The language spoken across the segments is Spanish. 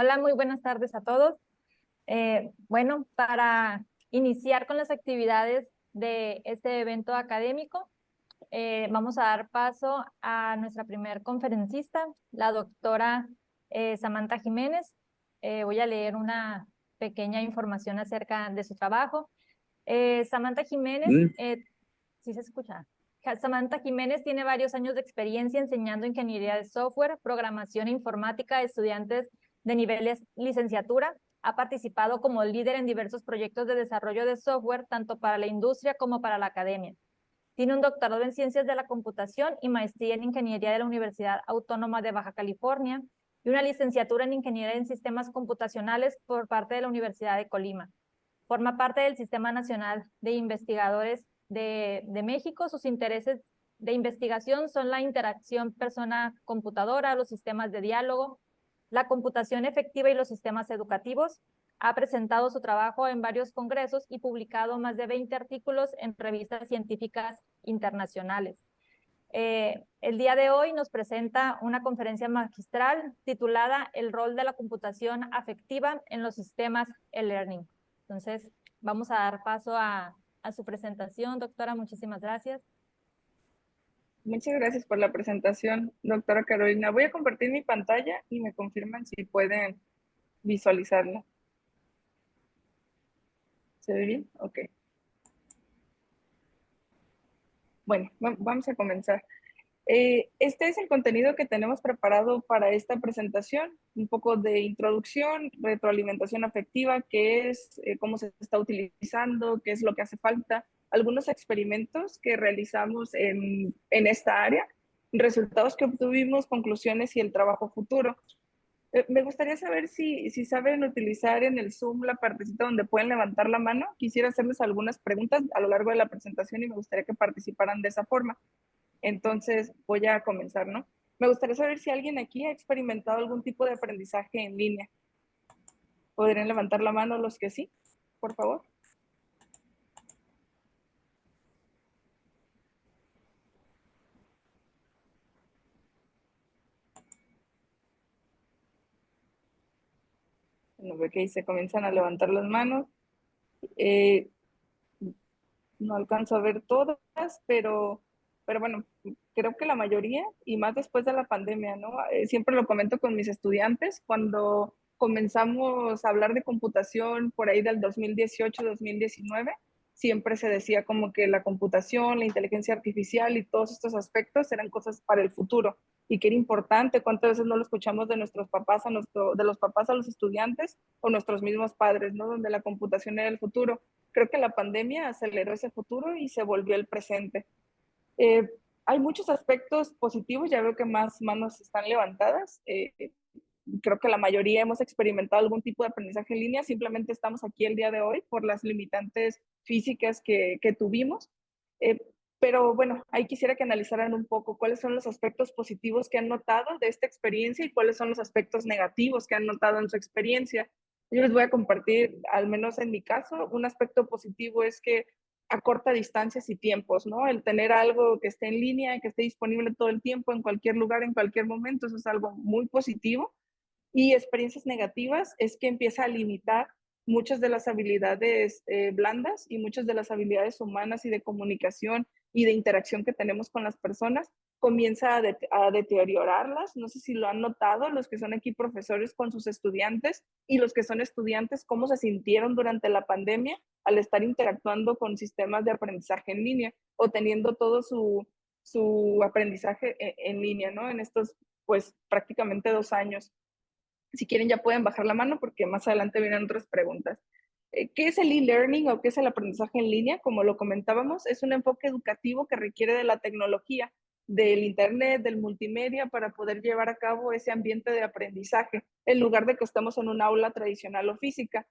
Hola, muy buenas tardes a todos. Bueno, para iniciar con las actividades de este evento académico, vamos a dar paso a nuestra primer conferencista, la doctora Samantha Jiménez. Voy a leer una pequeña información acerca de su trabajo. Samantha Jiménez, Mm, ¿sí se escucha? Samantha Jiménez tiene varios años de experiencia enseñando ingeniería de software, programación e informática a estudiantes de niveles licenciatura. Ha participado como líder en diversos proyectos de desarrollo de software, tanto para la industria como para la academia. Tiene un doctorado en ciencias de la computación y maestría en ingeniería de la Universidad Autónoma de Baja California y una licenciatura en ingeniería en sistemas computacionales por parte de la Universidad de Colima. Forma parte del Sistema Nacional de Investigadores de México. Sus intereses de investigación son la interacción persona-computadora, los sistemas de diálogo, la computación efectiva y los sistemas educativos. Ha presentado su trabajo en varios congresos y publicado más de 20 artículos en revistas científicas internacionales. El día de hoy nos presenta una conferencia magistral titulada El rol de la computación afectiva en los sistemas e-learning. Entonces, vamos a dar paso a su presentación, doctora. Muchísimas gracias. Muchas gracias por la presentación, doctora Carolina. Voy a compartir mi pantalla y me confirman si pueden visualizarla. ¿Se ve bien? Ok. Bueno, vamos a comenzar. Este es el contenido que tenemos preparado para esta presentación, un poco de introducción, retroalimentación afectiva, qué es, cómo se está utilizando, qué es lo que hace falta, algunos experimentos que realizamos en esta área, resultados que obtuvimos, conclusiones y el trabajo futuro. Me gustaría saber si saben utilizar en el Zoom la partecita donde pueden levantar la mano. Quisiera hacerles algunas preguntas a lo largo de la presentación y me gustaría que participaran de esa forma. Entonces, voy a comenzar, ¿no? Me gustaría saber si alguien aquí ha experimentado algún tipo de aprendizaje en línea. ¿Podrían levantar la mano los que sí, por favor? No veo que ahí se comienzan a levantar las manos. Eh, no alcanzo a ver todas, pero bueno, creo que la mayoría, y más después de la pandemia, ¿no? Siempre lo comento con mis estudiantes, cuando comenzamos a hablar de computación por ahí del 2018, 2019, siempre se decía como que la computación, la inteligencia artificial y todos estos aspectos eran cosas para el futuro y que era importante. ¿Cuántas veces no lo escuchamos de nuestros papás de los papás a los estudiantes o nuestros mismos padres, ¿no? Donde la computación era el futuro. Creo que la pandemia aceleró ese futuro y se volvió el presente. Eh, Hay muchos aspectos positivos, ya veo que más manos están levantadas. Creo que la mayoría hemos experimentado algún tipo de aprendizaje en línea, simplemente estamos aquí el día de hoy por las limitantes físicas que tuvimos. Eh, pero bueno, ahí quisiera que analizaran un poco cuáles son los aspectos positivos que han notado de esta experiencia y cuáles son los aspectos negativos que han notado en su experiencia. Yo les voy a compartir, al menos en mi caso, un aspecto positivo es que acorta distancias y tiempos, ¿no? El tener algo que esté en línea, que esté disponible todo el tiempo, en cualquier lugar, en cualquier momento, eso es algo muy positivo. Y experiencias negativas es que empieza a limitar muchas de las habilidades blandas y muchas de las habilidades humanas y de comunicación y de interacción que tenemos con las personas, comienza a deteriorarlas. No sé si lo han notado los que son aquí profesores con sus estudiantes y los que son estudiantes, cómo se sintieron durante la pandemia al estar interactuando con sistemas de aprendizaje en línea o teniendo todo su aprendizaje en línea, ¿no? En estos, pues, prácticamente 2 años. Si quieren ya pueden bajar la mano porque más adelante vienen otras preguntas. ¿Qué es el e-learning o qué es el aprendizaje en línea? Como lo comentábamos, es un enfoque educativo que requiere de la tecnología, del internet, del multimedia para poder llevar a cabo ese ambiente de aprendizaje en lugar de que estemos en un aula tradicional o física.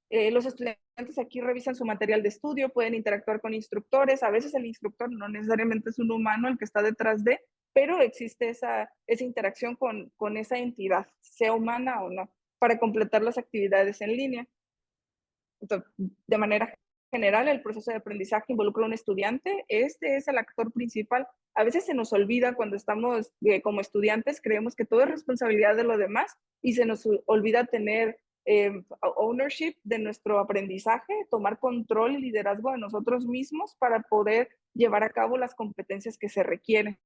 Los estudiantes aquí revisan su material de estudio, pueden interactuar con instructores. A veces el instructor no necesariamente es un humano el que está detrás de, pero existe esa interacción con esa entidad, sea humana o no, para completar las actividades en línea. Entonces, de manera general, el proceso de aprendizaje involucra a un estudiante. Este es el actor principal. A veces se nos olvida cuando estamos como estudiantes, creemos que todo es responsabilidad de los demás y se nos olvida tener ownership de nuestro aprendizaje, tomar control y liderazgo de nosotros mismos para poder llevar a cabo las competencias que se requieren.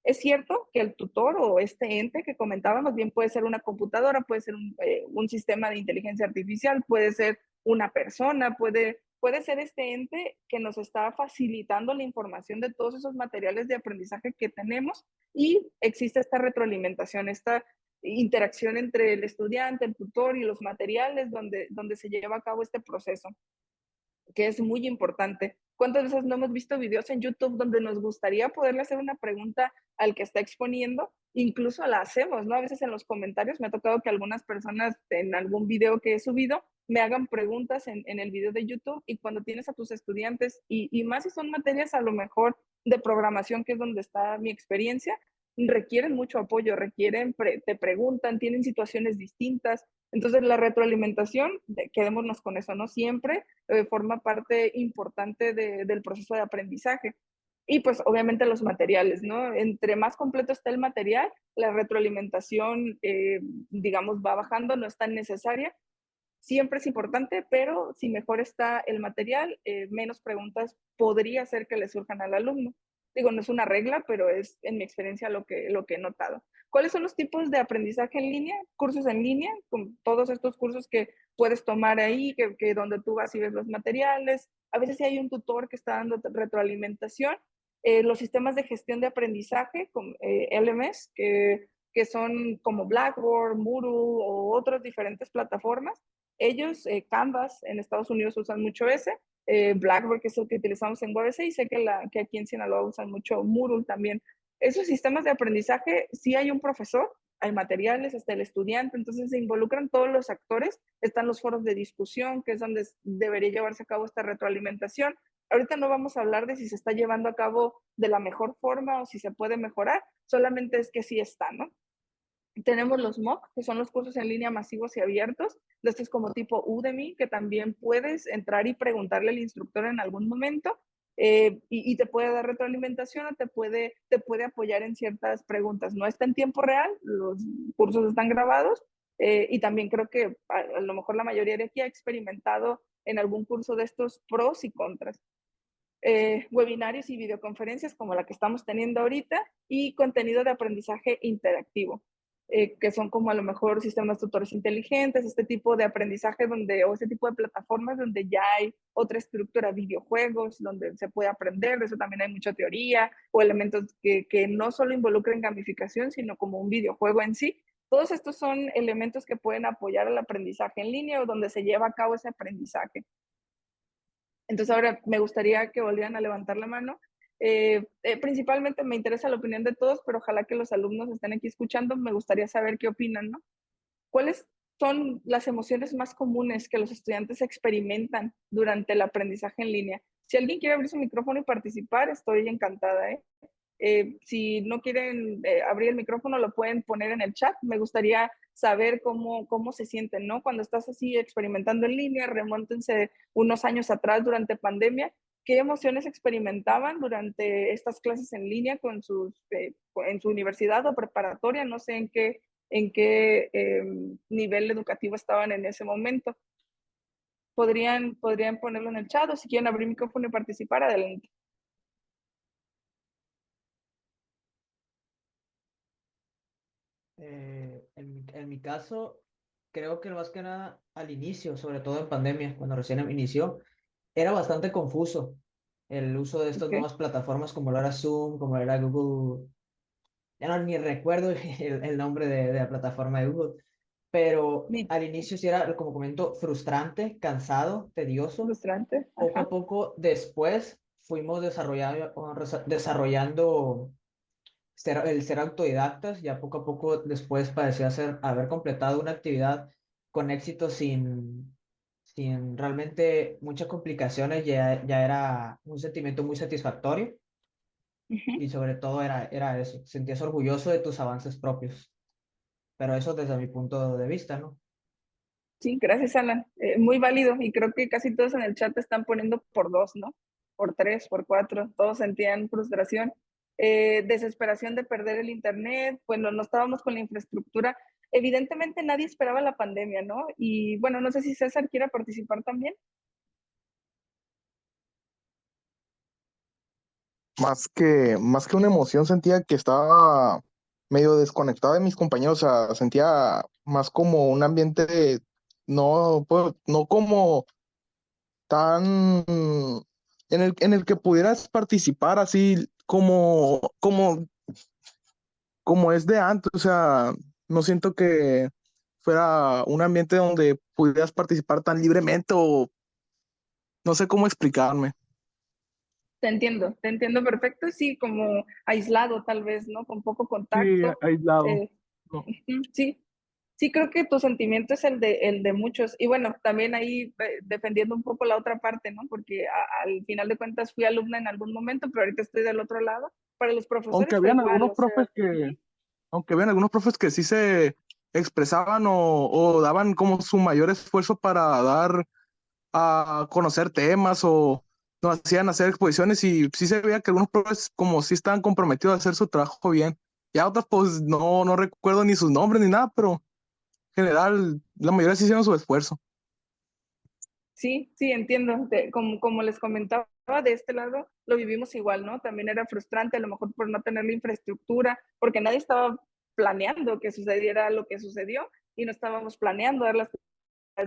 Es cierto que el tutor o este ente que comentábamos bien puede ser una computadora, puede ser un sistema de inteligencia artificial, puede ser una persona, puede ser este ente que nos está facilitando la información de todos esos materiales de aprendizaje que tenemos y existe esta retroalimentación, esta interacción entre el estudiante, el tutor y los materiales donde se lleva a cabo este proceso, que es muy importante. ¿Cuántas veces no hemos visto videos en YouTube donde nos gustaría poderle hacer una pregunta al que está exponiendo? Incluso la hacemos, ¿no? A veces en los comentarios me ha tocado que algunas personas en algún video que he subido me hagan preguntas en el video de YouTube, y cuando tienes a tus estudiantes, y más si son materias a lo mejor de programación, que es donde está mi experiencia, requieren mucho apoyo, te preguntan, tienen situaciones distintas. Entonces la retroalimentación, quedémonos con eso, ¿no? Siempre forma parte importante del proceso de aprendizaje. Y pues obviamente los materiales, ¿no? Entre más completo está el material, la retroalimentación, digamos, va bajando, no es tan necesaria. Siempre es importante, pero si mejor está el material, menos preguntas podría ser que le surjan al alumno. Digo, no es una regla, pero es en mi experiencia lo que he notado. ¿Cuáles son los tipos de aprendizaje en línea? Cursos en línea, con todos estos cursos que puedes tomar ahí, que donde tú vas y ves los materiales. A veces sí hay un tutor que está dando retroalimentación. Los sistemas de gestión de aprendizaje, como LMS, que son como Blackboard, Moodle o otras diferentes plataformas. Ellos, Canvas, en Estados Unidos usan mucho ese, Blackboard, que es el que utilizamos en UABC, y sé que aquí en Sinaloa usan mucho Moodle también. Esos sistemas de aprendizaje, sí hay un profesor, hay materiales, hasta el estudiante, entonces se involucran todos los actores, están los foros de discusión, que es donde debería llevarse a cabo esta retroalimentación. Ahorita no vamos a hablar de si se está llevando a cabo de la mejor forma o si se puede mejorar, solamente es que sí está, ¿no? Tenemos los MOOC, que son los cursos en línea masivos y abiertos, de estos como tipo Udemy, que también puedes entrar y preguntarle al instructor en algún momento, y te puede dar retroalimentación o te puede apoyar en ciertas preguntas. No está en tiempo real, los cursos están grabados, y también creo que a lo mejor la mayoría de aquí ha experimentado en algún curso de estos pros y contras. Webinarios y videoconferencias como la que estamos teniendo ahorita, y contenido de aprendizaje interactivo, que son como a lo mejor sistemas tutores inteligentes, este tipo de aprendizaje o este tipo de plataformas donde ya hay otra estructura, videojuegos, donde se puede aprender, de eso también hay mucha teoría, o elementos que no solo involucren gamificación, sino como un videojuego en sí. Todos estos son elementos que pueden apoyar el aprendizaje en línea o donde se lleva a cabo ese aprendizaje. Entonces ahora me gustaría que volvieran a levantar la mano. Principalmente me interesa la opinión de todos, pero ojalá que los alumnos estén aquí escuchando. Me gustaría saber qué opinan, ¿no? ¿Cuáles son las emociones más comunes que los estudiantes experimentan durante el aprendizaje en línea? Si alguien quiere abrir su micrófono y participar, estoy encantada, ¿eh? Si no quieren abrir el micrófono, lo pueden poner en el chat. Me gustaría saber cómo se sienten, ¿no? Cuando estás así experimentando en línea, remóntense unos años atrás durante pandemia. ¿Qué emociones experimentaban durante estas clases en línea en su universidad o preparatoria? No sé en qué nivel educativo estaban en ese momento. Podrían ponerlo en el chat, o si quieren abrir micrófono y participar, adelante. En mi caso, creo que más que nada al inicio, sobre todo en pandemia, cuando recién inició, era bastante confuso el uso de estas Okay. nuevas plataformas como lo era Zoom, como lo era Google. Ya no ni recuerdo el nombre de la plataforma de Google, pero al inicio sí era, como comento, frustrante, cansado, tedioso. Frustrante. Poco a Ajá. poco después fuimos desarrollando el ser autodidactas. Ya poco a poco después parecía haber completado una actividad con éxito sin realmente muchas complicaciones. Ya era un sentimiento muy satisfactorio, Uh-huh. y sobre todo era eso, sentías orgulloso de tus avances propios. Pero eso desde mi punto de vista, ¿no? Sí, gracias, Alan. Muy válido y creo que casi todos en el chat están poniendo por dos, ¿no? Por tres, por cuatro. Todos sentían frustración, desesperación de perder el internet. Bueno, no estábamos con la infraestructura. Evidentemente nadie esperaba la pandemia, ¿no? Y bueno, no sé si César quiera participar también. Más que una emoción, sentía que estaba medio desconectado de mis compañeros, o sea, sentía más como un ambiente, no, no como tan en el que pudieras participar así como es de antes, o sea, no siento que fuera un ambiente donde pudieras participar tan libremente o no sé cómo explicarme. Te entiendo perfecto. Sí, como aislado tal vez, ¿no? Con poco Sí, contacto. aislado. Eh, No. sí, sí, creo que tu sentimiento es el de muchos. Y bueno, también ahí defendiendo un poco la otra parte, ¿no? Porque al final de cuentas fui alumna en algún momento, pero ahorita estoy del otro lado. Para los Aunque profesores fue habían igual, algunos o sea, profes aunque habían algunos profes que sí se expresaban o daban como su mayor esfuerzo para dar a conocer temas o nos hacían hacer exposiciones y sí se veía que algunos profes como sí estaban comprometidos a hacer su trabajo bien. Ya otros pues no recuerdo ni sus nombres ni nada, pero en general la mayoría sí hicieron su esfuerzo. sí, sí, entiendo. Como les comentaba, de este lado lo vivimos igual, ¿no? También era frustrante, a lo mejor por no tener la infraestructura, porque nadie estaba planeando que sucediera lo que sucedió y no estábamos planeando dar las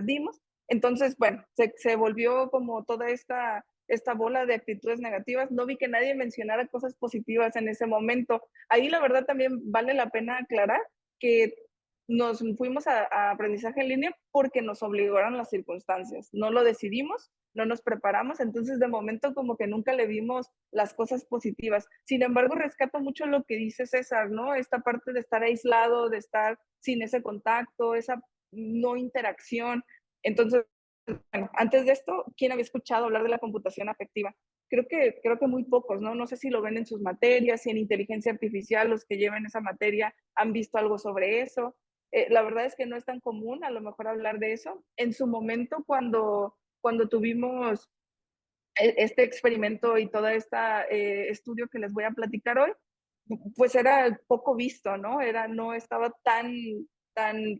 dimos. Entonces, bueno, se volvió como toda esta bola de actitudes negativas. No vi que nadie mencionara cosas positivas en ese momento. Ahí la verdad también vale la pena aclarar que nos fuimos a aprendizaje en línea porque nos obligaron las circunstancias. No lo decidimos, no nos preparamos, entonces de momento como que nunca le vimos las cosas positivas. Sin embargo, rescato mucho lo que dice César, ¿no? Esta parte de estar aislado, de estar sin ese contacto, esa no interacción. Entonces, bueno, antes de esto, ¿quién había escuchado hablar de la computación afectiva? Creo que muy pocos, ¿no? No sé si lo ven en sus materias, si en inteligencia artificial los que llevan esa materia han visto algo sobre eso. La verdad es que no es tan común a lo mejor hablar de eso. En su momento, cuando tuvimos este experimento y todo este estudio que les voy a platicar hoy, pues era poco visto, ¿no? No estaba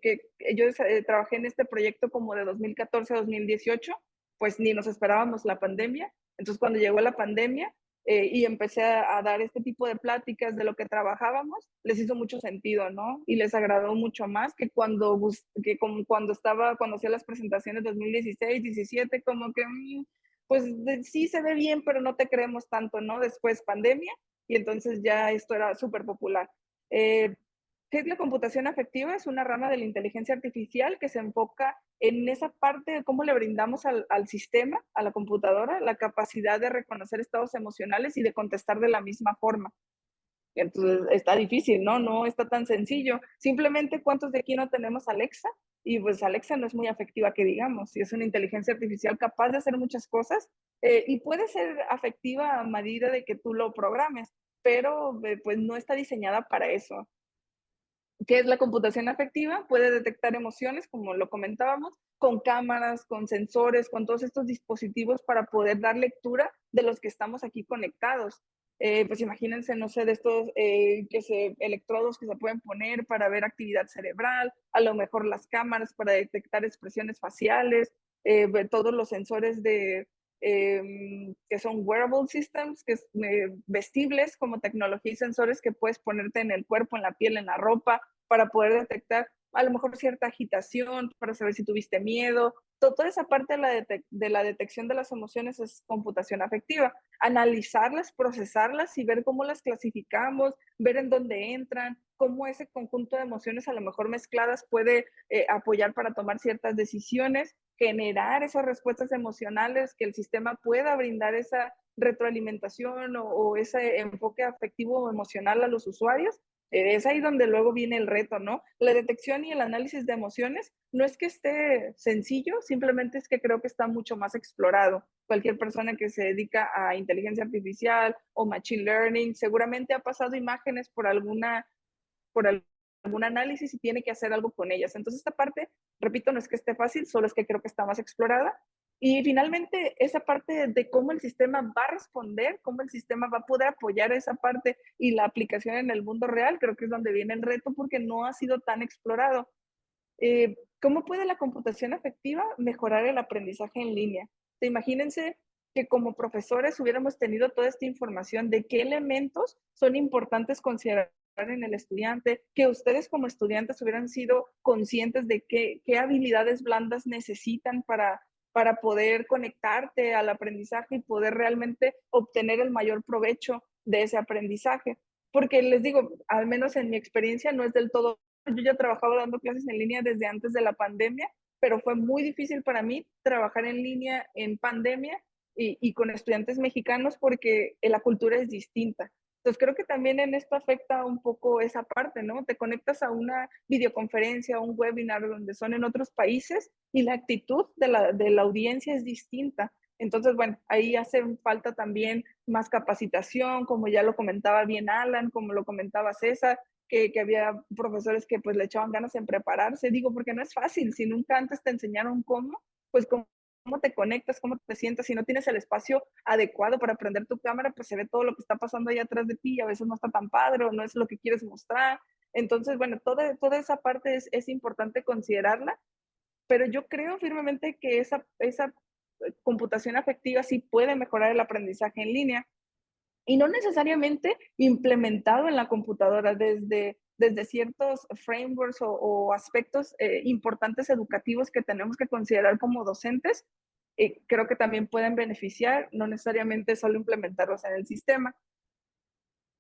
que yo trabajé en este proyecto como de 2014 a 2018, pues ni nos esperábamos la pandemia. Entonces cuando llegó la pandemia y empecé a dar este tipo de pláticas de lo que trabajábamos, les hizo mucho sentido, ¿no? Y les agradó mucho más que como cuando hacía las presentaciones 2016, 17, como que pues sí se ve bien, pero no te creemos tanto, ¿no? Después pandemia y entonces ya esto era súper popular. Eh, ¿Qué es la computación afectiva? Es una rama de la inteligencia artificial que se enfoca en esa parte de cómo le brindamos al sistema, a la computadora, la capacidad de reconocer estados emocionales y de contestar de la misma forma. Entonces está difícil, ¿no? No está tan sencillo. Simplemente, ¿cuántos de aquí no tenemos Alexa? Y pues Alexa no es muy afectiva que digamos, y es una inteligencia artificial capaz de hacer muchas cosas y puede ser afectiva a medida de que tú lo programes, pero pues no está diseñada para eso. ¿Qué es la computación afectiva? Puede detectar emociones, como lo comentábamos, con cámaras, con sensores, con todos estos dispositivos para poder dar lectura de los que estamos aquí conectados. Pues imagínense, no sé, de estos electrodos que se pueden poner para ver actividad cerebral, a lo mejor las cámaras para detectar expresiones faciales, todos los sensores que son wearable systems, que es vestibles como tecnología y sensores que puedes ponerte en el cuerpo, en la piel, en la ropa, para poder detectar a lo mejor cierta agitación, para saber si tuviste miedo. Toda esa parte de la detección de las emociones es computación afectiva. Analizarlas, procesarlas y ver cómo las clasificamos, ver en dónde entran, cómo ese conjunto de emociones a lo mejor mezcladas puede apoyar para tomar ciertas decisiones, generar esas respuestas emocionales, que el sistema pueda brindar esa retroalimentación o ese enfoque afectivo o emocional a los usuarios. Es ahí donde luego viene el reto, ¿no? La detección y el análisis de emociones no es que esté sencillo, simplemente es que creo que está mucho más explorado. Cualquier persona que se dedica a inteligencia artificial o machine learning seguramente ha pasado imágenes por algún análisis y tiene que hacer algo con ellas. Entonces esta parte, repito, no es que esté fácil, solo es que creo que está más explorada. Y finalmente, esa parte de cómo el sistema va a responder, cómo el sistema va a poder apoyar esa parte y la aplicación en el mundo real, creo que es donde viene el reto porque no ha sido tan explorado. ¿Cómo puede la computación afectiva mejorar el aprendizaje en línea? Imagínense que como profesores hubiéramos tenido toda esta información de qué elementos son importantes considerar en el estudiante, que ustedes como estudiantes hubieran sido conscientes de qué habilidades blandas necesitan para poder conectarte al aprendizaje y poder realmente obtener el mayor provecho de ese aprendizaje. Porque les digo, al menos en mi experiencia no es del todo. Yo ya trabajaba dando clases en línea desde antes de la pandemia, pero fue muy difícil para mí trabajar en línea en pandemia y con estudiantes mexicanos porque la cultura es distinta. Entonces creo que también en esto afecta un poco esa parte, ¿no? Te conectas a una videoconferencia, a un webinar donde son en otros países y la actitud de la audiencia es distinta. Entonces, bueno, ahí hace falta también más capacitación, como ya lo comentaba bien Alan, como lo comentaba César, que había profesores que pues le echaban ganas en prepararse, digo, porque no es fácil, si nunca antes te enseñaron cómo, pues cómo te conectas, cómo te sientas, si no tienes el espacio adecuado para prender tu cámara, pues se ve todo lo que está pasando ahí atrás de ti y a veces no está tan padre o no es lo que quieres mostrar. Entonces, bueno, toda esa parte es importante considerarla, pero yo creo firmemente que esa computación afectiva sí puede mejorar el aprendizaje en línea y no necesariamente implementado en la computadora desde ciertos frameworks o aspectos importantes educativos que tenemos que considerar como docentes, creo que también pueden beneficiar, no necesariamente solo implementarlos en el sistema.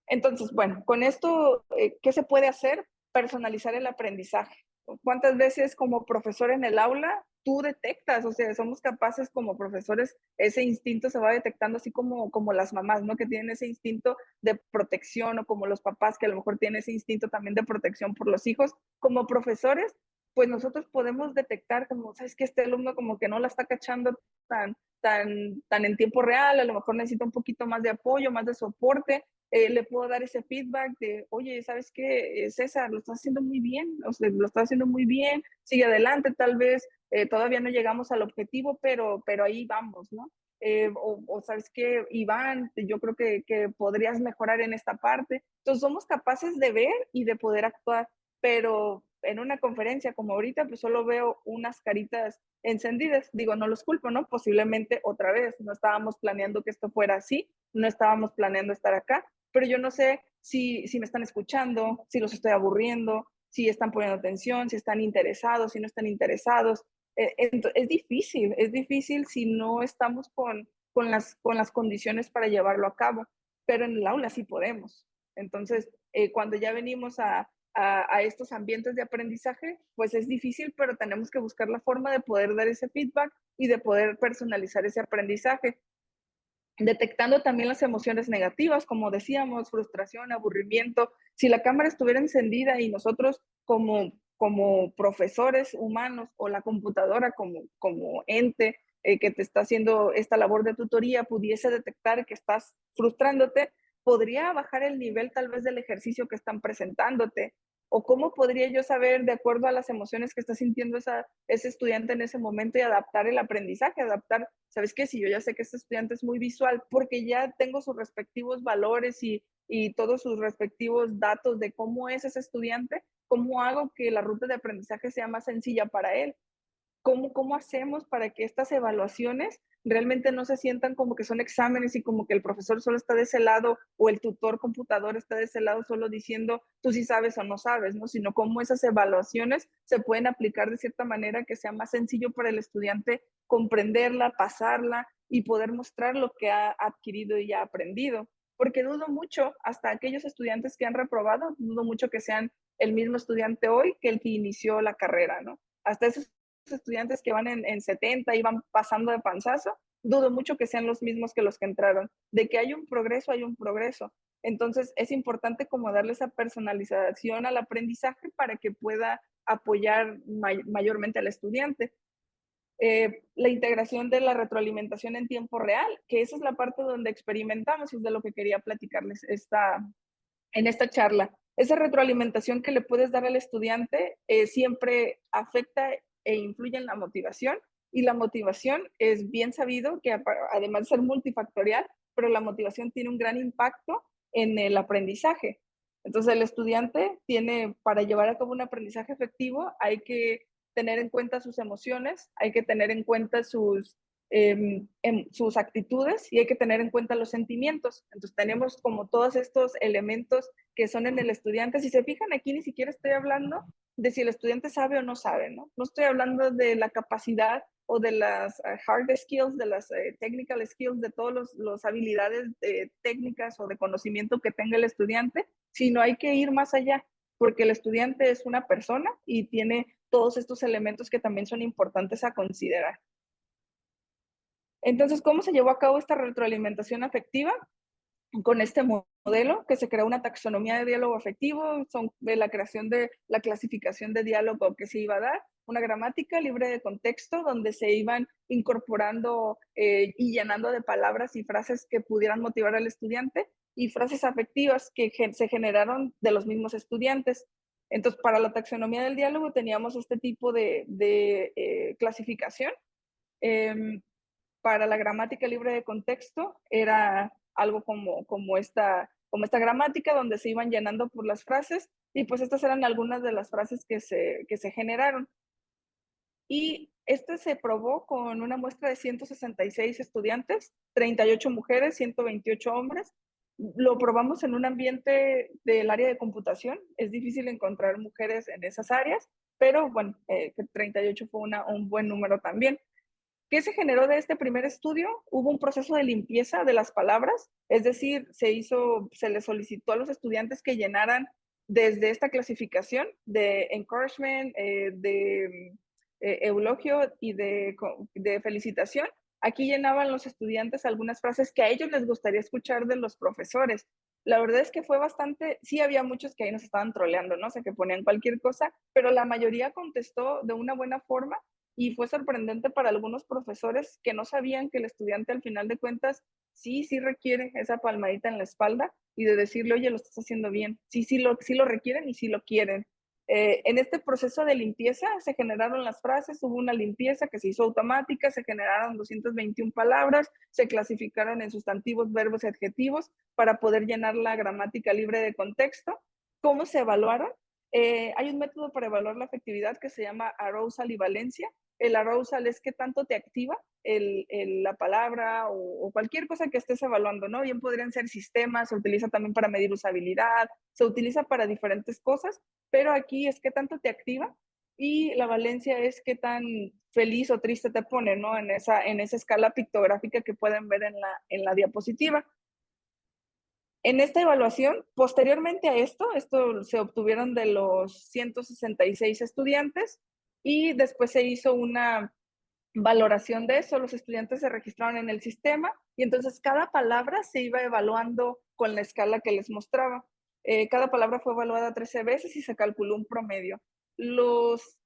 Entonces, bueno, con esto, ¿qué se puede hacer? Personalizar el aprendizaje. ¿Cuántas veces como profesor en el aula tú detectas? O sea, somos capaces como profesores, ese instinto se va detectando así como las mamás, ¿no? Que tienen ese instinto de protección o como los papás que a lo mejor tienen ese instinto también de protección por los hijos. Como profesores, pues nosotros podemos detectar como, ¿sabes qué? Este alumno como que no la está cachando tan en tiempo real, a lo mejor necesita un poquito más de apoyo, más de soporte. Le puedo dar ese feedback de, oye, ¿sabes qué, César? Lo estás haciendo muy bien, o sea, lo estás haciendo muy bien, sigue adelante, tal vez todavía no llegamos al objetivo, pero ahí vamos, ¿no? O sabes qué, Iván, yo creo que podrías mejorar en esta parte. Entonces somos capaces de ver y de poder actuar, pero en una conferencia como ahorita, pues solo veo unas caritas encendidas. Digo, no los culpo, ¿no? Posiblemente otra vez, no estábamos planeando que esto fuera así, no estábamos planeando estar acá, pero yo no sé si me están escuchando, si los estoy aburriendo, si están poniendo atención, si están interesados, si no están interesados. Es difícil si no estamos con las condiciones para llevarlo a cabo, pero en el aula sí podemos. Entonces, cuando ya venimos a estos ambientes de aprendizaje, pues es difícil, pero tenemos que buscar la forma de poder dar ese feedback y de poder personalizar ese aprendizaje, detectando también las emociones negativas, como decíamos, frustración, aburrimiento. Si la cámara estuviera encendida y nosotros como profesores humanos o la computadora como ente que te está haciendo esta labor de tutoría pudiese detectar que estás frustrándote, podría bajar el nivel tal vez del ejercicio que están presentándote. ¿O cómo podría yo saber, de acuerdo a las emociones que está sintiendo ese estudiante en ese momento, y adaptar el aprendizaje, adaptar, ¿sabes qué? Si yo ya sé que este estudiante es muy visual, porque ya tengo sus respectivos valores y todos sus respectivos datos de cómo es ese estudiante, ¿cómo hago que la ruta de aprendizaje sea más sencilla para él? ¿Cómo hacemos para que estas evaluaciones realmente no se sientan como que son exámenes y como que el profesor solo está de ese lado o el tutor computador está de ese lado solo diciendo tú sí sabes o no sabes, ¿no? Sino cómo esas evaluaciones se pueden aplicar de cierta manera que sea más sencillo para el estudiante comprenderla, pasarla y poder mostrar lo que ha adquirido y ha aprendido. Porque dudo mucho, hasta aquellos estudiantes que han reprobado, dudo mucho que sean el mismo estudiante hoy que el que inició la carrera, ¿no? Hasta esos estudiantes que van en 70 y van pasando de panzazo, dudo mucho que sean los mismos que los que entraron. De que hay un progreso, hay un progreso. Entonces es importante como darle esa personalización al aprendizaje para que pueda apoyar mayormente al estudiante. La integración de la retroalimentación en tiempo real, que esa es la parte donde experimentamos y es de lo que quería platicarles en esta charla. Esa retroalimentación que le puedes dar al estudiante siempre afecta e influye en la motivación, y la motivación es bien sabido que además de ser multifactorial, pero la motivación tiene un gran impacto en el aprendizaje. Entonces el estudiante tiene, para llevar a cabo un aprendizaje efectivo, hay que tener en cuenta sus emociones, hay que tener en cuenta sus actitudes y hay que tener en cuenta los sentimientos. Entonces tenemos como todos estos elementos que son en el estudiante. Si se fijan, aquí ni siquiera estoy hablando de si el estudiante sabe o no sabe, ¿no? No estoy hablando de la capacidad o de las hard skills, de las technical skills, de todas las habilidades técnicas o de conocimiento que tenga el estudiante, sino hay que ir más allá, porque el estudiante es una persona y tiene todos estos elementos que también son importantes a considerar. Entonces, ¿cómo se llevó a cabo esta retroalimentación afectiva? Con este modelo que se creó una taxonomía de diálogo afectivo, de la creación de la clasificación de diálogo que se iba a dar, una gramática libre de contexto donde se iban incorporando y llenando de palabras y frases que pudieran motivar al estudiante, y frases afectivas que se generaron de los mismos estudiantes. Entonces, para la taxonomía del diálogo teníamos este tipo de clasificación. Para la gramática libre de contexto era algo como esta gramática donde se iban llenando por las frases, y pues estas eran algunas de las frases que se generaron. Y este se probó con una muestra de 166 estudiantes, 38 mujeres, 128 hombres. Lo probamos en un ambiente del área de computación. Es difícil encontrar mujeres en esas áreas, pero bueno, 38 fue un buen número también. ¿Qué se generó de este primer estudio? Hubo un proceso de limpieza de las palabras, es decir, se les solicitó a los estudiantes que llenaran desde esta clasificación de encouragement, de eulogio y de felicitación. Aquí llenaban los estudiantes algunas frases que a ellos les gustaría escuchar de los profesores. La verdad es que fue bastante, sí había muchos que ahí nos estaban troleando, ¿no? O sea, que ponían cualquier cosa, pero la mayoría contestó de una buena forma. Y fue sorprendente para algunos profesores que no sabían que el estudiante al final de cuentas sí requiere esa palmadita en la espalda y de decirle, oye, lo estás haciendo bien. Sí lo requieren y sí lo quieren. En este proceso de limpieza se generaron las frases, hubo una limpieza que se hizo automática, se generaron 221 palabras, se clasificaron en sustantivos, verbos y adjetivos para poder llenar la gramática libre de contexto. ¿Cómo se evaluaron? Hay un método para evaluar la efectividad que se llama arousal y valencia. El arousal es qué tanto te activa la palabra o cualquier cosa que estés evaluando, ¿no? Bien podrían ser sistemas, se utiliza también para medir usabilidad, se utiliza para diferentes cosas, pero aquí es qué tanto te activa, y la valencia es qué tan feliz o triste te pone, ¿no? En esa escala pictográfica que pueden ver en la diapositiva. En esta evaluación, posteriormente a esto se obtuvieron de los 166 estudiantes, y después se hizo una valoración de eso. Los estudiantes se registraron en el sistema y entonces cada palabra se iba evaluando con la escala que les mostraba. Cada palabra fue evaluada 13 veces y se calculó un promedio.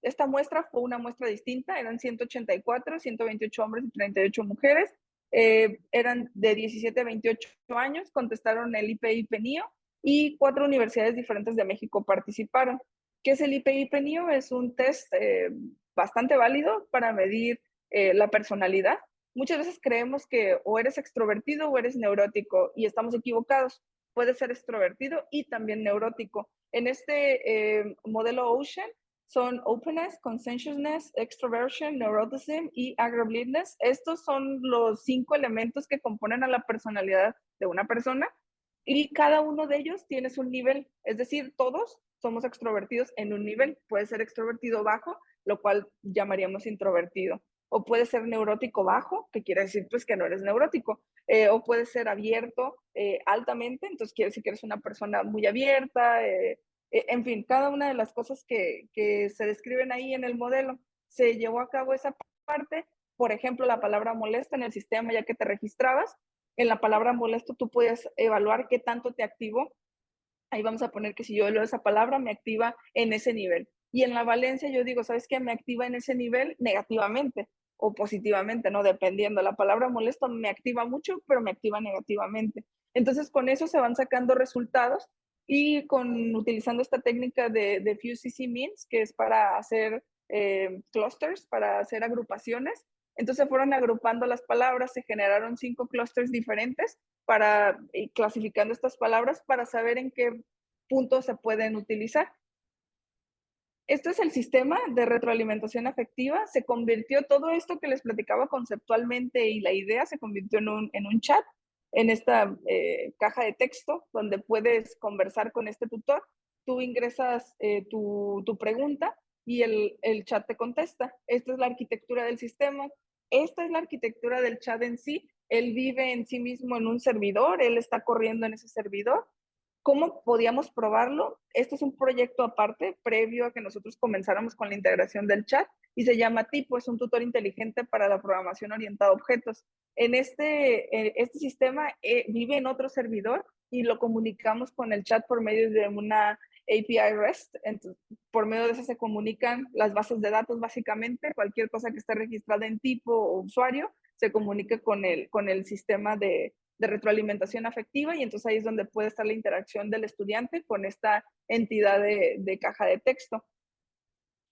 Esta muestra fue una muestra distinta, eran 184, 128 hombres y 38 mujeres. Eran de 17 a 28 años, contestaron el IPI-PENIO y 4 universidades diferentes de México participaron. ¿Qué es el IPI-PENIO? Es un test bastante válido para medir la personalidad. Muchas veces creemos que o eres extrovertido o eres neurótico, y estamos equivocados. Puedes ser extrovertido y también neurótico. En este modelo Ocean son openness, conscientiousness, extroversion, neuroticism y agreeableness. Estos son los 5 elementos que componen a la personalidad de una persona, y cada uno de ellos tiene un nivel, es decir, todos somos extrovertidos en un nivel. Puede ser extrovertido bajo, lo cual llamaríamos introvertido, o puede ser neurótico bajo, que quiere decir pues que no eres neurótico, o puede ser abierto altamente, entonces quiere decir que eres una persona muy abierta, en fin, cada una de las cosas que se describen ahí en el modelo. Se llevó a cabo esa parte. Por ejemplo, la palabra molesto en el sistema, ya que te registrabas, en la palabra molesto tú puedes evaluar qué tanto te activó. Ahí vamos a poner que si yo leo esa palabra, me activa en ese nivel. Y en la valencia yo digo, ¿sabes qué? Me activa en ese nivel negativamente o positivamente, ¿no? Dependiendo. La palabra molesto me activa mucho, pero me activa negativamente. Entonces, con eso se van sacando resultados y utilizando esta técnica de FuseCC Means, que es para hacer clusters, para hacer agrupaciones. Entonces fueron agrupando las palabras, se generaron 5 clusters diferentes clasificando estas palabras para saber en qué puntos se pueden utilizar. Esto es el sistema de retroalimentación afectiva. Se convirtió todo esto que les platicaba conceptualmente y la idea se convirtió en un chat, en esta caja de texto donde puedes conversar con este tutor. Tú ingresas tu pregunta y el chat te contesta. Esta es la arquitectura del sistema. Esta es la arquitectura del chat en sí. Él vive en sí mismo en un servidor, él está corriendo en ese servidor. ¿Cómo podíamos probarlo? Este es un proyecto aparte, previo a que nosotros comenzáramos con la integración del chat, y se llama Tipo, es un tutor inteligente para la programación orientada a objetos. En este sistema vive en otro servidor y lo comunicamos con el chat por medio de una API REST. Entonces, por medio de eso se comunican las bases de datos, básicamente. Cualquier cosa que esté registrada en tipo o usuario se comunica con el sistema de retroalimentación afectiva, y entonces ahí es donde puede estar la interacción del estudiante con esta entidad de caja de texto.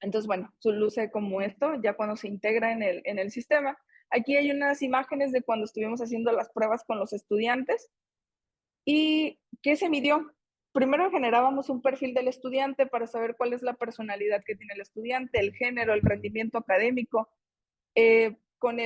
Entonces, bueno, luce como esto ya cuando se integra en el sistema. Aquí hay unas imágenes de cuando estuvimos haciendo las pruebas con los estudiantes. ¿Y qué se midió? Primero generábamos un perfil del estudiante para saber cuál es la personalidad que tiene el estudiante, el género, el rendimiento académico. Con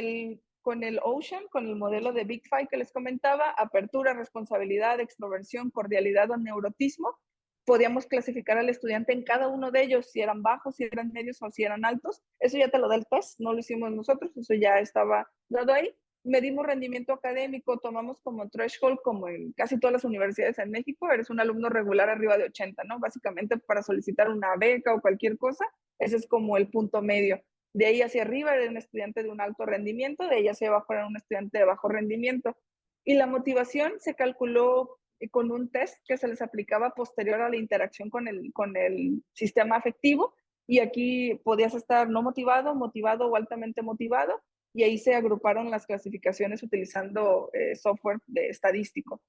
el Ocean, con el modelo de Big Five que les comentaba, apertura, responsabilidad, extroversión, cordialidad o neurotismo, podíamos clasificar al estudiante en cada uno de ellos, si eran bajos, si eran medios o si eran altos. Eso ya te lo da el test, no lo hicimos nosotros, eso ya estaba dado ahí. Medimos rendimiento académico, tomamos como threshold, como en casi todas las universidades en México, eres un alumno regular arriba de 80, ¿no? Básicamente para solicitar una beca o cualquier cosa, ese es como el punto medio. De ahí hacia arriba era un estudiante de un alto rendimiento, de ahí hacia abajo era un estudiante de bajo rendimiento. Y la motivación se calculó con un test que se les aplicaba posterior a la interacción con el sistema afectivo, y aquí podías estar no motivado, motivado o altamente motivado, y ahí se agruparon las clasificaciones utilizando software estadístico.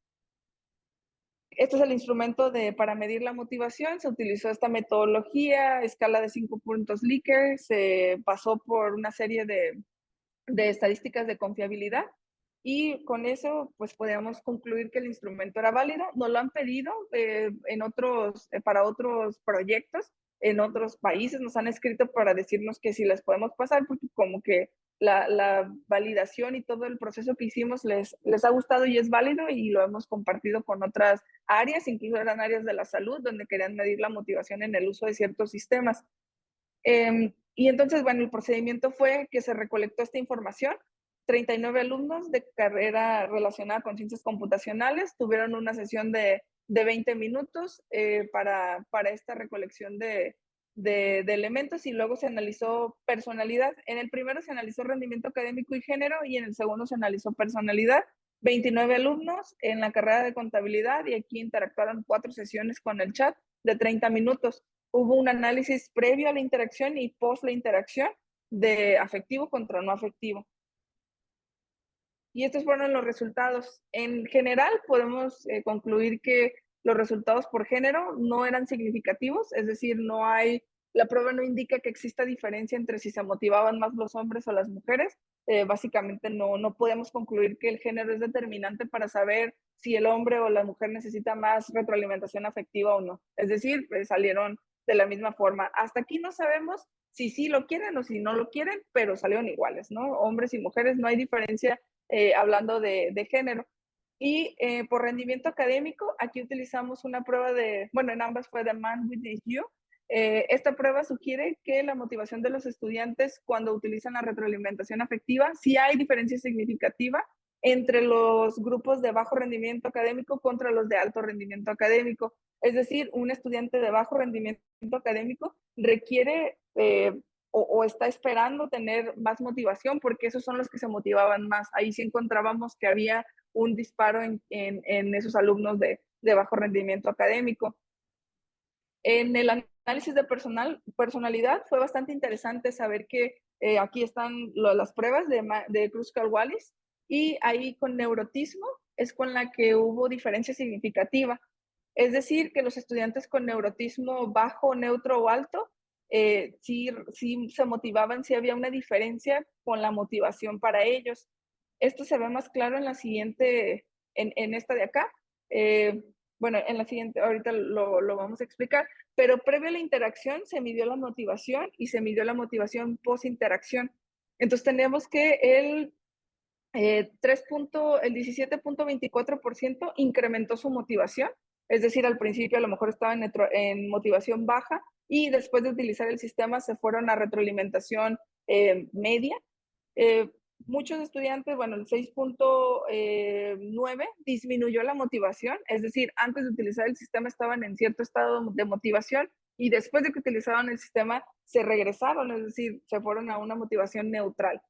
Este es el instrumento para medir la motivación. Se utilizó esta metodología, escala de 5 puntos Likert, se pasó por una serie de estadísticas de confiabilidad, y con eso pues podemos concluir que el instrumento era válido. Nos lo han pedido para otros proyectos en otros países, nos han escrito para decirnos que si les podemos pasar, porque como que la validación y todo el proceso que hicimos les ha gustado y es válido, y lo hemos compartido con otras áreas, incluso eran áreas de la salud donde querían medir la motivación en el uso de ciertos sistemas. Y entonces, bueno, el procedimiento fue que se recolectó esta información. 39 alumnos de carrera relacionada con ciencias computacionales tuvieron una sesión de 20 minutos para esta recolección de elementos, y luego se analizó personalidad. En el primero se analizó rendimiento académico y género, y en el segundo se analizó personalidad. 29 alumnos en la carrera de contabilidad, y aquí interactuaron 4 sesiones con el chat de 30 minutos. Hubo un análisis previo a la interacción y post la interacción de afectivo contra no afectivo. Y estos fueron los resultados. En general, podemos concluir que los resultados por género no eran significativos, es decir, la prueba no indica que exista diferencia entre si se motivaban más los hombres o las mujeres. Básicamente no podemos concluir que el género es determinante para saber si el hombre o la mujer necesita más retroalimentación afectiva o no. Es decir, salieron de la misma forma. Hasta aquí no sabemos si sí lo quieren o si no lo quieren, pero salieron iguales, ¿no? Hombres y mujeres, no hay diferencia hablando de género. Y por rendimiento académico, aquí utilizamos una prueba en ambas fue de Man with You. Esta prueba sugiere que la motivación de los estudiantes cuando utilizan la retroalimentación afectiva, sí hay diferencia significativa entre los grupos de bajo rendimiento académico contra los de alto rendimiento académico. Es decir, un estudiante de bajo rendimiento académico requiere o está esperando tener más motivación, porque esos son los que se motivaban más. Ahí sí encontrábamos que había un disparo en esos alumnos de bajo rendimiento académico. En el análisis de personalidad fue bastante interesante saber que aquí están las pruebas de Kruskal-Wallis, y ahí con neurotismo es con la que hubo diferencia significativa. Es decir, que los estudiantes con neurotismo bajo, neutro o alto, sí se motivaban, sí había una diferencia con la motivación para ellos. Esto se ve más claro en la siguiente, en esta de acá. Bueno, en la siguiente, ahorita lo vamos a explicar, pero previo a la interacción se midió la motivación y se midió la motivación post-interacción. Entonces tenemos que el 17.24% incrementó su motivación, es decir, al principio a lo mejor estaba en motivación baja y después de utilizar el sistema se fueron a retroalimentación media. Muchos estudiantes, bueno, el 6.9 disminuyó la motivación, es decir, antes de utilizar el sistema estaban en cierto estado de motivación y después de que utilizaron el sistema se regresaron, es decir, se fueron a una motivación neutral.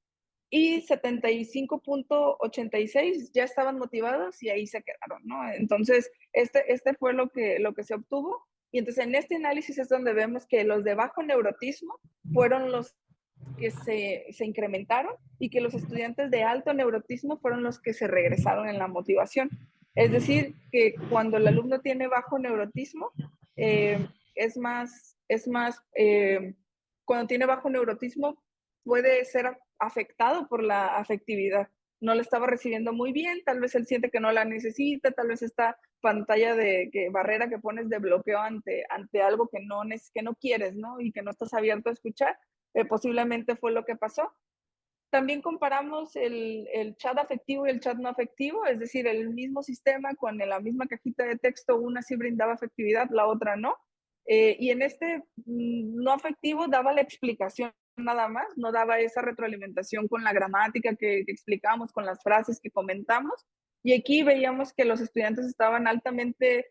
Y 75.86 ya estaban motivados y ahí se quedaron, ¿no? Entonces, este fue lo que se obtuvo. Y entonces en este análisis es donde vemos que los de bajo neurotismo fueron los que se incrementaron y que los estudiantes de alto neurotismo fueron los que se regresaron en la motivación. Es decir, que cuando el alumno tiene bajo neurotismo, cuando tiene bajo neurotismo puede ser afectado por la afectividad. No la estaba recibiendo muy bien, tal vez él siente que no la necesita, tal vez esta pantalla barrera que pones de bloqueo ante algo que no quieres, ¿no? Y que no estás abierto a escuchar, posiblemente fue lo que pasó. También comparamos el chat afectivo y el chat no afectivo, es decir, el mismo sistema con la misma cajita de texto, una sí brindaba afectividad, la otra no. Y en este no afectivo daba la explicación nada más, no daba esa retroalimentación con la gramática que explicamos, con las frases que comentamos. Y aquí veíamos que los estudiantes estaban altamente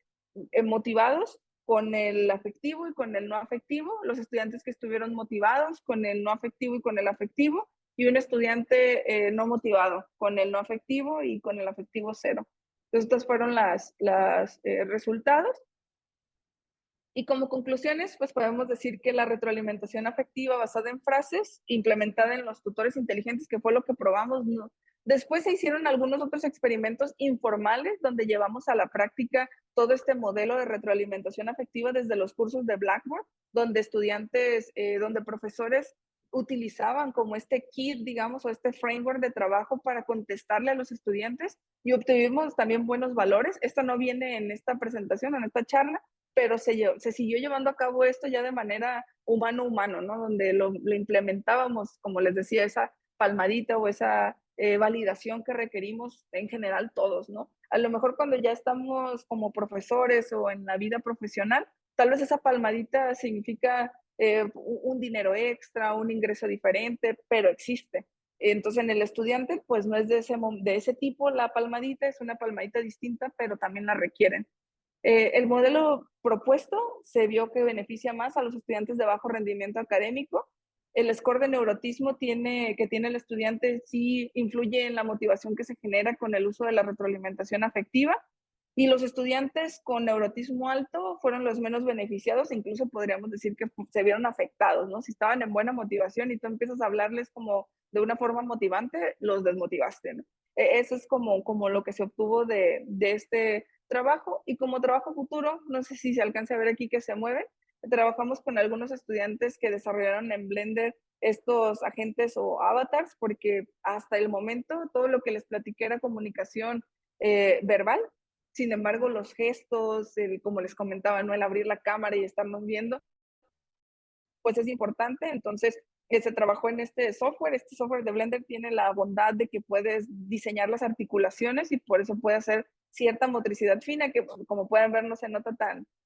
motivados con el afectivo y con el no afectivo, los estudiantes que estuvieron motivados con el no afectivo y con el afectivo, y un estudiante no motivado con el no afectivo y con el afectivo 0. Entonces, estos fueron los resultados. Y como conclusiones, pues podemos decir que la retroalimentación afectiva basada en frases, implementada en los tutores inteligentes, que fue lo que probamos, ¿no? Después se hicieron algunos otros experimentos informales donde llevamos a la práctica todo este modelo de retroalimentación afectiva desde los cursos de Blackboard, donde estudiantes, donde profesores utilizaban como este kit, digamos, o este framework de trabajo para contestarle a los estudiantes y obtuvimos también buenos valores. Esto no viene en esta presentación, en esta charla, pero se siguió llevando a cabo esto ya de manera humano-humano, ¿no? Donde lo implementábamos, como les decía, esa palmadita o esa validación que requerimos en general todos, ¿no? A lo mejor cuando ya estamos como profesores o en la vida profesional, tal vez esa palmadita significa un dinero extra, un ingreso diferente, pero existe. Entonces, en el estudiante, pues no es de ese tipo la palmadita, es una palmadita distinta, pero también la requieren. El modelo propuesto se vio que beneficia más a los estudiantes de bajo rendimiento académico. El score de neurotismo que tiene el estudiante sí influye en la motivación que se genera con el uso de la retroalimentación afectiva. Y los estudiantes con neurotismo alto fueron los menos beneficiados, incluso podríamos decir que se vieron afectados, ¿no? Si estaban en buena motivación y tú empiezas a hablarles como de una forma motivante, los desmotivaste, ¿no? Eso es como lo que se obtuvo de este trabajo. Y como trabajo futuro, no sé si se alcanza a ver aquí que se mueven, trabajamos con algunos estudiantes que desarrollaron en Blender estos agentes o avatars, porque hasta el momento todo lo que les platiqué era comunicación verbal. Sin embargo, los gestos, como les comentaba, ¿no? El abrir la cámara y estarnos viendo, pues es importante. Entonces, se trabajó en este software de Blender tiene la bondad de que puedes diseñar las articulaciones y por eso puede hacer cierta motricidad fina, que como pueden ver no se nota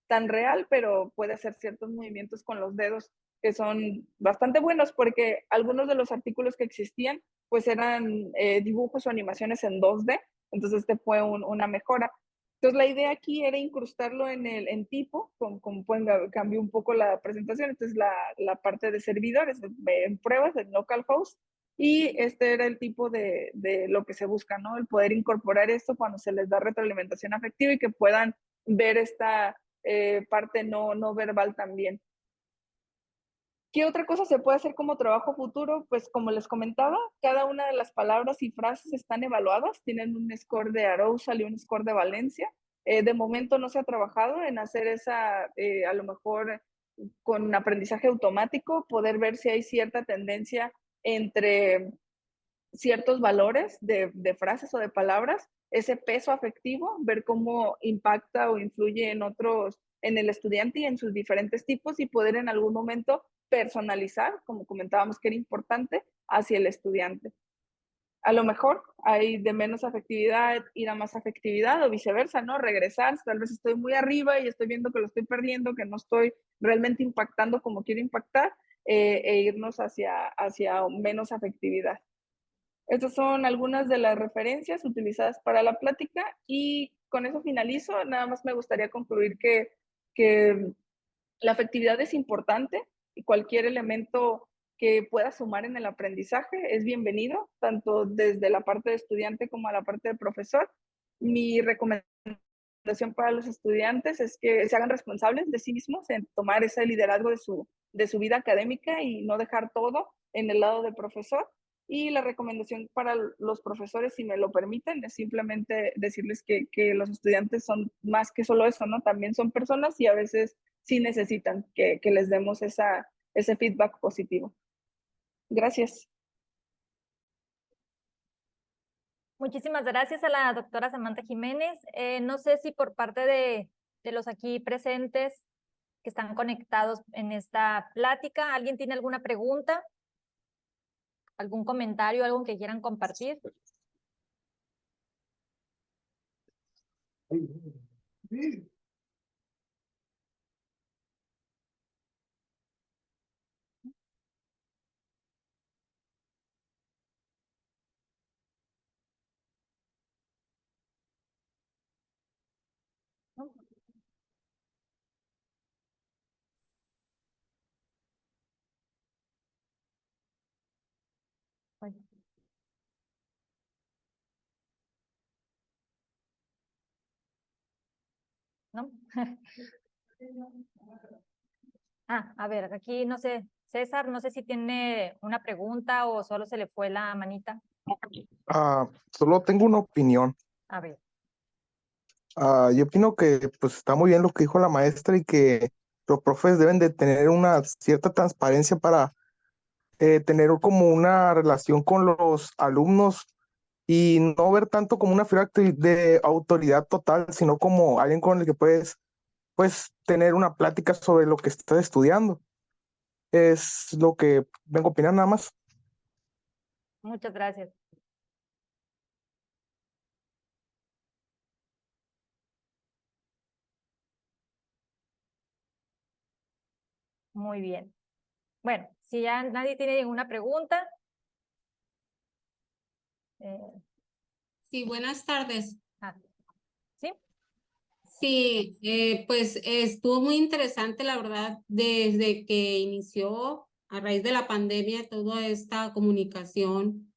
tan real, pero puede hacer ciertos movimientos con los dedos que son bastante buenos, porque algunos de los artículos que existían pues eran dibujos o animaciones en 2D, entonces este fue una mejora. Entonces, la idea aquí era incrustarlo en tipo, como pueden cambiar un poco la presentación. Esta es la parte de servidores, en pruebas, en localhost, y este era el tipo de lo que se busca, ¿no? El poder incorporar esto cuando se les da retroalimentación afectiva y que puedan ver esta parte no verbal también. ¿Qué otra cosa se puede hacer como trabajo futuro? Pues como les comentaba, cada una de las palabras y frases están evaluadas, tienen un score de arousal y un score de valencia. De momento no se ha trabajado en hacer esa, a lo mejor con aprendizaje automático, poder ver si hay cierta tendencia entre ciertos valores de frases o de palabras, ese peso afectivo, ver cómo impacta o influye en otros, en el estudiante y en sus diferentes tipos, y poder en algún momento personalizar, como comentábamos que era importante, hacia el estudiante. A lo mejor hay de menos afectividad, ir a más afectividad o viceversa, ¿no? Regresar, tal vez estoy muy arriba y estoy viendo que lo estoy perdiendo, que no estoy realmente impactando como quiero impactar, e irnos hacia menos afectividad. Estas son algunas de las referencias utilizadas para la plática y con eso finalizo. Nada más me gustaría concluir que la afectividad es importante y cualquier elemento que pueda sumar en el aprendizaje es bienvenido, tanto desde la parte de estudiante como a la parte de profesor. Mi recomendación para los estudiantes es que se hagan responsables de sí mismos en tomar ese liderazgo de su vida académica y no dejar todo en el lado del profesor. Y la recomendación para los profesores, si me lo permiten, es simplemente decirles que los estudiantes son más que solo eso, ¿no? También son personas y a veces sí necesitan que les demos ese feedback positivo. Gracias. Muchísimas gracias a la doctora Samantha Jiménez. No sé si por parte de los aquí presentes que están conectados en esta plática, ¿alguien tiene alguna pregunta? ¿Algún comentario, algo que quieran compartir? ¿No? Bueno. ¿No? A ver, aquí no sé, César, no sé si tiene una pregunta o solo se le fue la manita. Solo tengo una opinión. A ver. Yo opino que pues está muy bien lo que dijo la maestra y que los profes deben de tener una cierta transparencia para tener como una relación con los alumnos y no ver tanto como una figura de autoridad total, sino como alguien con el que puedes pues tener una plática sobre lo que estás estudiando. Es lo que vengo a opinar nada más. Muchas gracias. Muy bien. Bueno, si ya nadie tiene ninguna pregunta. Sí, buenas tardes. ¿Sí? Sí, pues estuvo muy interesante, la verdad, desde que inició a raíz de la pandemia toda esta comunicación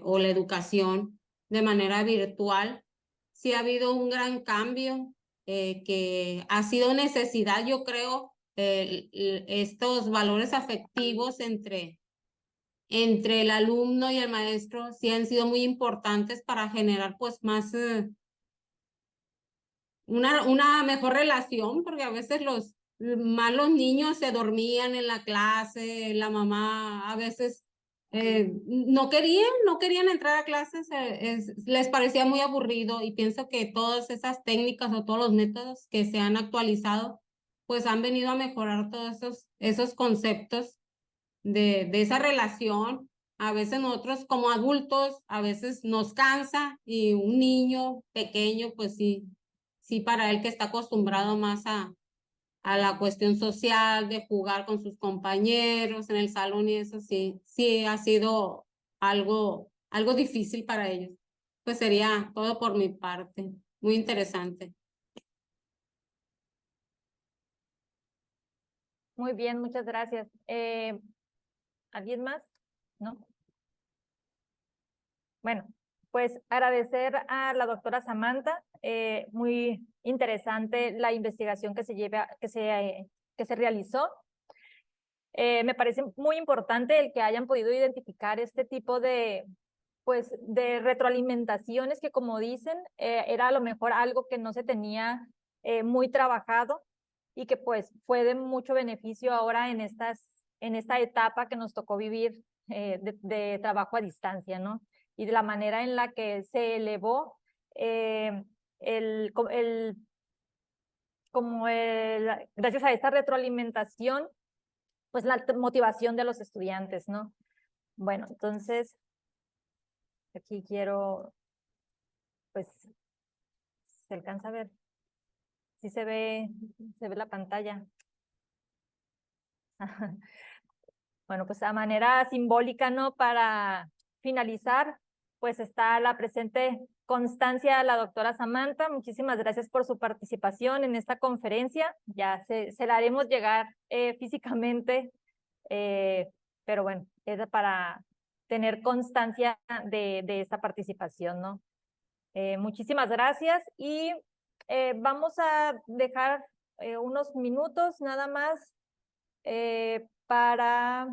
o la educación de manera virtual. Sí ha habido un gran cambio que ha sido necesidad, yo creo, estos valores afectivos entre el alumno y el maestro sí han sido muy importantes para generar pues más una mejor relación, porque a veces los malos niños se dormían en la clase, la mamá a veces no querían entrar a clases, les parecía muy aburrido, y pienso que todas esas técnicas o todos los métodos que se han actualizado pues han venido a mejorar todos esos conceptos de esa relación. A veces nosotros como adultos, a veces nos cansa, y un niño pequeño, pues sí, para él que está acostumbrado más a la cuestión social, de jugar con sus compañeros en el salón y eso, sí ha sido algo difícil para ellos. Pues sería todo por mi parte. Muy interesante. Muy bien, muchas gracias. ¿Alguien más? ¿No? Bueno, pues agradecer a la doctora Samantha, muy interesante la investigación que se realizó. Me parece muy importante el que hayan podido identificar este tipo de pues de retroalimentaciones que, como dicen, era a lo mejor algo que no se tenía muy trabajado y que pues fue de mucho beneficio ahora en esta etapa que nos tocó vivir de trabajo a distancia, ¿no? Y de la manera en la que se elevó gracias a esta retroalimentación, pues la motivación de los estudiantes, ¿no? Bueno, entonces, aquí quiero, pues, ¿se alcanza a ver? Sí se ve la pantalla. Bueno, pues a manera simbólica, ¿no? Para finalizar, pues está la presente constancia, la doctora Samantha. Muchísimas gracias por su participación en esta conferencia. Ya se la haremos llegar físicamente, pero bueno, es para tener constancia de esta participación, ¿no? Muchísimas gracias y vamos a dejar unos minutos nada más para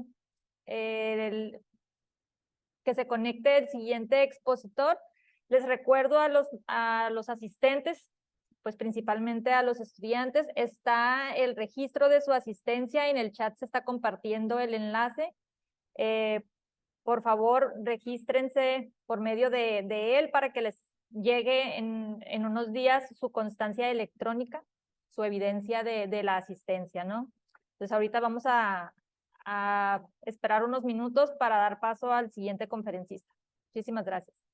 que se conecte el siguiente expositor. Les recuerdo a los asistentes, pues principalmente a los estudiantes, está el registro de su asistencia, en el chat se está compartiendo el enlace. Por favor, regístrense por medio de él para que les llegue en unos días su constancia electrónica, su evidencia de la asistencia, ¿no? Entonces ahorita vamos a esperar unos minutos para dar paso al siguiente conferencista. Muchísimas gracias.